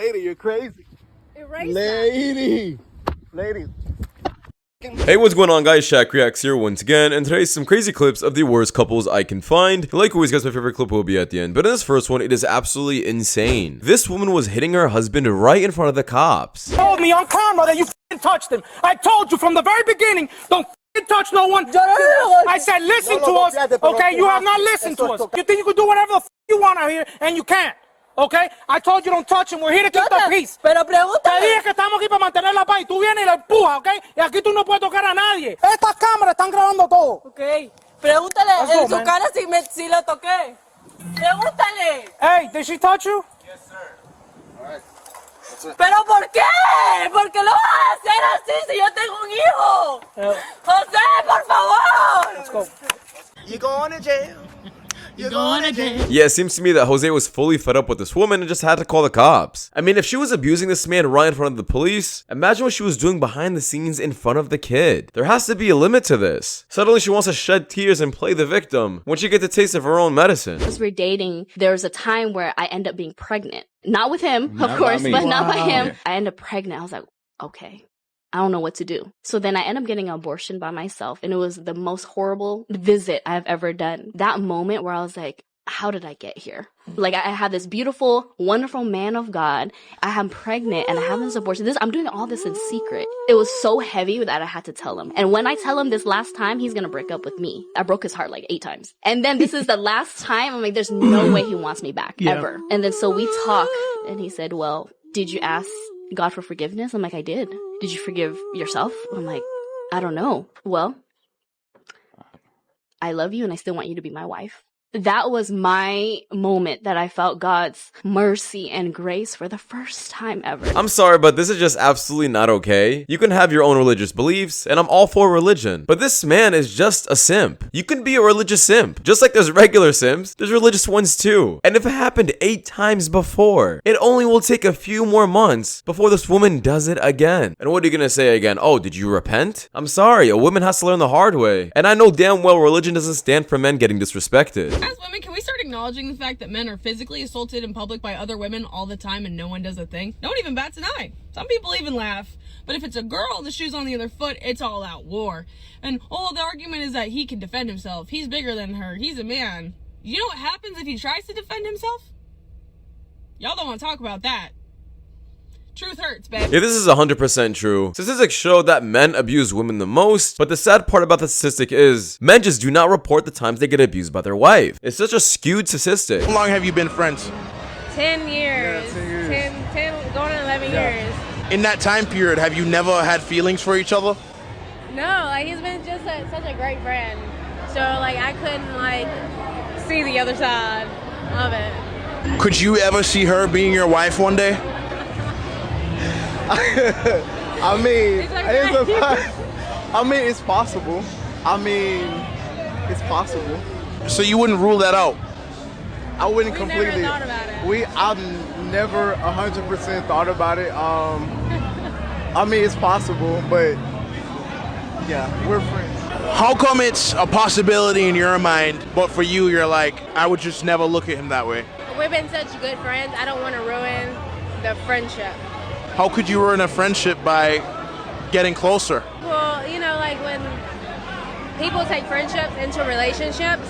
Lady, you're crazy. Erase Lady. Lady. Hey, what's going on, guys? Shak-Reacts here once again, and today's some crazy clips of the worst couples I can find. Like always, guys, my favorite clip will be at the end, but in this first one, it is absolutely insane. This woman was hitting her husband right in front of the cops. Told me on camera that you f***ing touched him. I told you from the very beginning, don't f***ing touch no one. I said listen to us, okay? You have not listened to us. You think you can do whatever the f*** you want out here, and you can't. Okay, I told you don't touch him. We're here to keep the peace. Pero Te dije pregúntale. que estamos aquí para mantener la paz y tú vienes y la empujas, ¿ok? Y aquí tú no puedes tocar a nadie. Estas cámaras están grabando todo. Ok. Pregúntale Let's go, en su man. cara si lo toqué. Pregúntale. Hey, did she touch you? Yes, sir. ¿Pero por qué? ¿Por qué lo vas a hacer así si yo tengo un hijo? José, por favor. Let's go. You're going to jail. You're going to jail. Yeah, it seems to me that Jose was fully fed up with this woman and just had to call the cops. I mean, if she was abusing this man right in front of the police, imagine what she was doing behind the scenes in front of the kid. There has to be a limit to this. Suddenly she wants to shed tears and play the victim when she gets a taste of her own medicine. As we're dating, there was a time where I end up being pregnant. Not with him, of course, but not by him. I end up pregnant. I was like, okay, I don't know what to do. So then I end up getting an abortion by myself, and it was the most horrible visit I've ever done. That moment where I was like, how did I get here? Like, I had this beautiful, wonderful man of God. I am pregnant and I have this abortion. I'm doing all this in secret. It was so heavy that I had to tell him. And when I tell him this last time, he's gonna break up with me. I broke his heart like 8 times. And then this is the last time. I'm like, there's no way he wants me back, ever. And then so we talk, and he said, well, did you ask God for forgiveness? I'm like, I did. Did you forgive yourself? I'm like, I don't know. Well, I love you and I still want you to be my wife. That was my moment that I felt God's mercy and grace for the first time ever. I'm sorry, but this is just absolutely not okay. You can have your own religious beliefs, and I'm all for religion, but this man is just a simp. You can be a religious simp. Just like there's regular simps, there's religious ones too. And if it happened 8 times before, it only will take a few more months before this woman does it again. And what are you gonna say again? Oh, did you repent? I'm sorry, a woman has to learn the hard way. And I know damn well religion doesn't stand for men getting disrespected. As women, can we start acknowledging the fact that men are physically assaulted in public by other women all the time and no one does a thing? No one even bats an eye. Some people even laugh. But if it's a girl, the shoe's on the other foot, it's all out war. And the argument is that he can defend himself. He's bigger than her. He's a man. You know what happens if he tries to defend himself? Y'all don't want to talk about that. Truth hurts, babe. Yeah, this is 100% true. Statistics show that men abuse women the most, but the sad part about the statistic is men just do not report the times they get abused by their wife. It's such a skewed statistic. How long have you been friends? 10 years. Yeah, 10 years. 10 going on 11 years. In that time period, have you never had feelings for each other? No, like he's been just such a great friend. So like I couldn't like see the other side of it. Could you ever see her being your wife one day? I mean, it's possible. It's possible. So you wouldn't rule that out? I wouldn't We completely. never thought about it. I've never 100% thought about it. I mean, it's possible, but yeah, we're friends. How come it's a possibility in your mind, but for you, you're like, I would just never look at him that way? We've been such good friends. I don't want to ruin the friendship. How could you ruin a friendship by getting closer? Well, you know, like when people take friendships into relationships,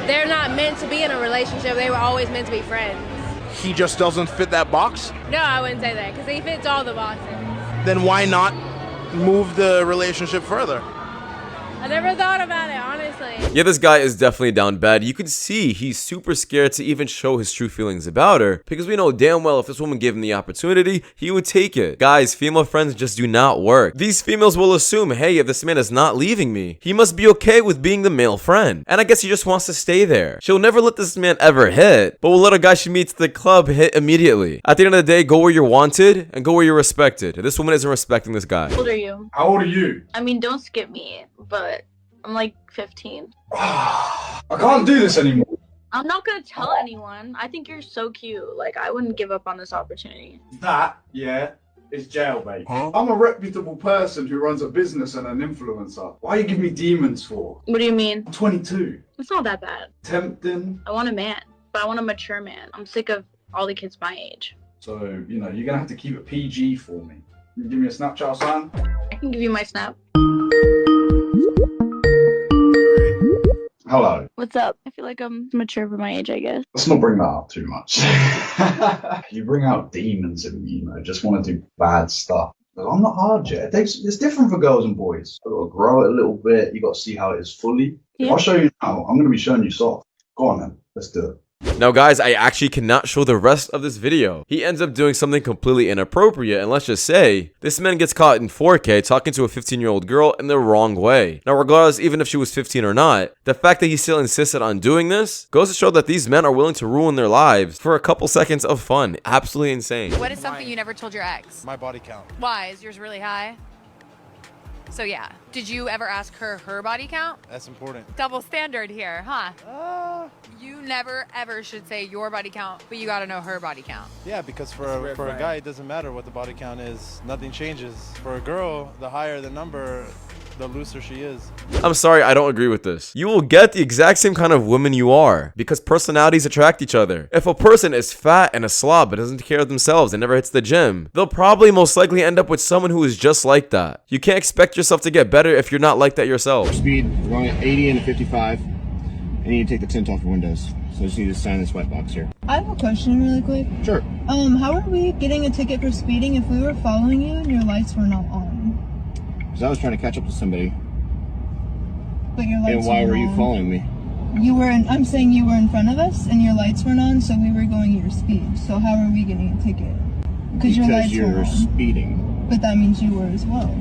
they're not meant to be in a relationship. They were always meant to be friends. He just doesn't fit that box? No, I wouldn't say that because he fits all the boxes. Then why not move the relationship further? I never thought about it, honestly. Yeah, this guy is definitely down bad. You could see he's super scared to even show his true feelings about her, because we know damn well if this woman gave him the opportunity, he would take it. Guys, female friends just do not work. These females will assume, hey, if this man is not leaving me, he must be okay with being the male friend. And I guess he just wants to stay there. She'll never let this man ever hit, but will let a guy she meets at the club hit immediately. At the end of the day, go where you're wanted and go where you're respected. This woman isn't respecting this guy. How old are you? How old are you? I mean, don't skip me, but I'm like 15. I can't do this anymore. I'm not gonna tell anyone. I think you're so cute. Like, I wouldn't give up on this opportunity. That, yeah, is jailbait. Huh? I'm a reputable person who runs a business and an influencer. Why are you giving me demons for? What do you mean? I'm 22. It's not that bad. Tempting. I want a man, but I want a mature man. I'm sick of all the kids my age. So, you know, you're gonna have to keep it PG for me. Can you give me a Snapchat, son? I can give you my snap. Hello. What's up? I feel like I'm mature for my age, I guess. Let's not bring that up too much. You bring out demons in me, you know, just want to do bad stuff. I'm not hard yet. It's different for girls and boys. I've got to grow it a little bit. You got to see how it is fully. Yeah. If I show you now, I'm going to be showing you soft. Go on then. Let's do it. Now guys, I actually cannot show the rest of this video. He ends up doing something completely inappropriate, and let's just say, this man gets caught in 4K talking to a 15-year-old girl in the wrong way. Now regardless, even if she was 15 or not, the fact that he still insisted on doing this goes to show that these men are willing to ruin their lives for a couple seconds of fun. Absolutely insane. What is something you never told your ex? My body count. Why? Is yours really high? So yeah. Did you ever ask her body count? That's important. Double standard here, huh? You never ever should say your body count, but you gotta know her body count. Yeah, because for a guy, it doesn't matter what the body count is. Nothing changes. For a girl, the higher the number, the looser she is. I'm sorry, I don't agree with this. You will get the exact same kind of woman you are because personalities attract each other. If a person is fat and a slob but doesn't take care of themselves and never hits the gym, they'll probably most likely end up with someone who is just like that. You can't expect yourself to get better if you're not like that yourself. Speed, we're going at 80 and 55. I need to take the tint off your windows. So I just need to sign this white box here. I have a question really quick. Sure. How are we getting a ticket for speeding if we were following you and your lights were not on? Because I was trying to catch up to somebody. But your lights And why were were you on. following me? I'm saying you were in front of us and your lights weren't on, so we were going at your speed. So how are we getting a ticket? Because your lights were you're on. speeding. But that means you were as well.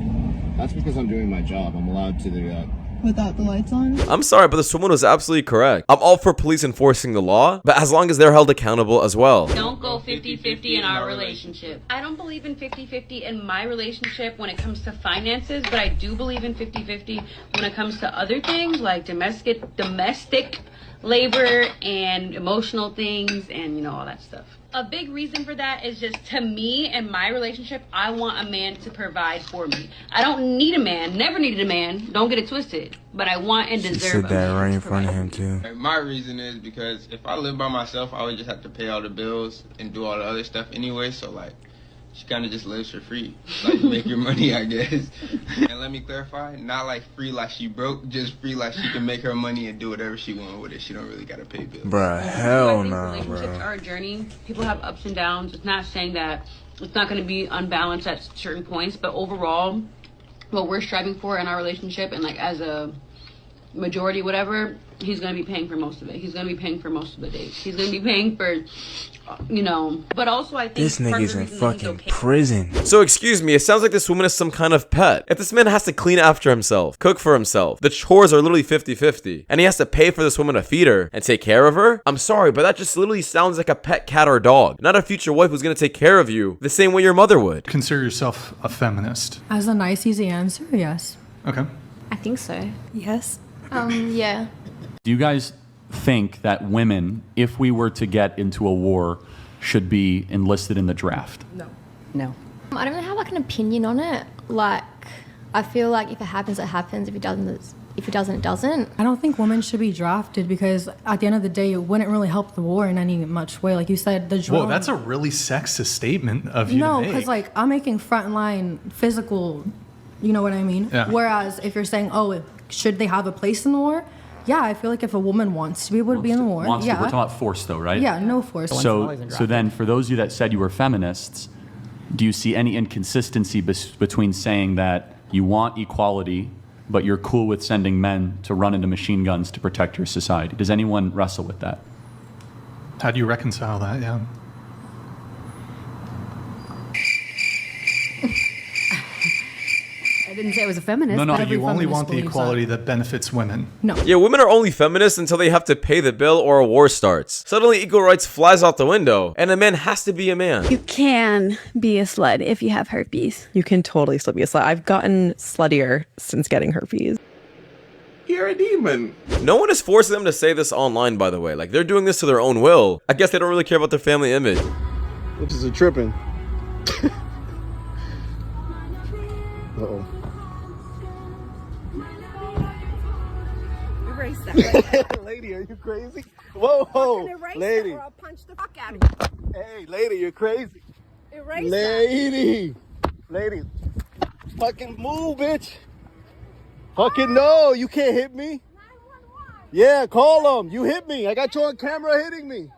That's because I'm doing my job. I'm allowed to do that. Without the lights on? I'm sorry, but this woman was absolutely correct. I'm all for police enforcing the law, but as long as they're held accountable as well. Don't go 50-50 in our relationship. I don't believe in 50-50 in my relationship when it comes to finances, but I do believe in 50-50 when it comes to other things like domestic labor and emotional things and, you know, all that stuff. A big reason for that is just, to me and my relationship, I want a man to provide for me. I don't need a man, never needed a man, don't get it twisted, but I want and deserve a man. She said that right in front of him too. My reason is because if I lived by myself, I would just have to pay all the bills and do all the other stuff anyway, so like, she kind of just lives for free. Like, make your money, I guess. And let me clarify, not like free like she broke, just free like she can make her money and do whatever she want with it. She don't really gotta pay bills. Bruh, hell no, Relationships are a journey. People have ups and downs. It's not saying that it's not going to be unbalanced at certain points, but overall, what we're striving for in our relationship, and like as a majority, whatever, he's going to be paying for most of it. He's going to be paying for most of the dates. He's going to be paying for, you know, but also I think this nigga's in fucking prison. So excuse me, it sounds like this woman is some kind of pet. If this man has to clean after himself, cook for himself, the chores are literally 50-50, and he has to pay for this woman to feed her and take care of her, I'm sorry, but that just literally sounds like a pet cat or dog, not a future wife who's gonna take care of you the same way your mother would. Consider yourself a feminist. As a nice, easy answer, yes. Okay. I think so. Yes. Yeah. Do you guys think that women, if we were to get into a war, should be enlisted in the draft? No. No. I don't really have like an opinion on it. Like, I feel like if it happens, it happens. If it doesn't, it doesn't. I don't think women should be drafted because at the end of the day, it wouldn't really help the war in any much way. Like you said, the drone. Whoa, that's a really sexist statement of you No, to make. because like I'm making frontline physical, you know what I mean? Yeah. Whereas if you're saying, oh, should they have a place in the war? Yeah, I feel like if a woman wants to be able to be in the war, Wants to. yeah. We're talking about force though, right? Yeah, no force. So then for those of you that said you were feminists, do you see any inconsistency between saying that you want equality, but you're cool with sending men to run into machine guns to protect your society? Does anyone wrestle with that? How do you reconcile that? Yeah. I didn't say I was a feminist. No, but you only feminist want the believes equality that benefits women. No. Yeah, women are only feminists until they have to pay the bill or a war starts. Suddenly equal rights flies out the window, and a man has to be a man. You can be a sled if you have herpes. You can totally still be a sled. I've gotten sluttier since getting herpes. You're a demon. No one is forcing them to say this online, by the way. Like, they're doing this to their own will. I guess they don't really care about their family image. Which is a tripping. Uh-oh. Erase that. Lady, are you crazy? Whoa, whoa, lady. Or I'll punch the fuck out of you. Hey, lady, you're crazy. Erase Lady. Fucking move, bitch. Fucking no, you can't hit me. Yeah, call them. You hit me. I got you on camera hitting me.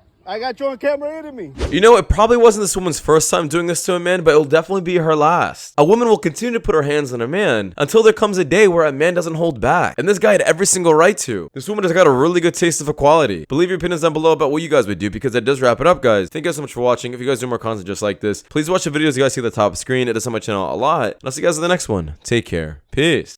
You know, it probably wasn't this woman's first time doing this to a man, but it'll definitely be her last. A woman will continue to put her hands on a man until there comes a day where a man doesn't hold back. And this guy had every single right to. This woman has got a really good taste of equality. Leave your opinions down below about what you guys would do, because that does wrap it up, guys. Thank you guys so much for watching. If you guys do more content just like this, please watch the videos you guys see at the top of the screen. It does help my channel a lot. And I'll see you guys in the next one. Take care. Peace.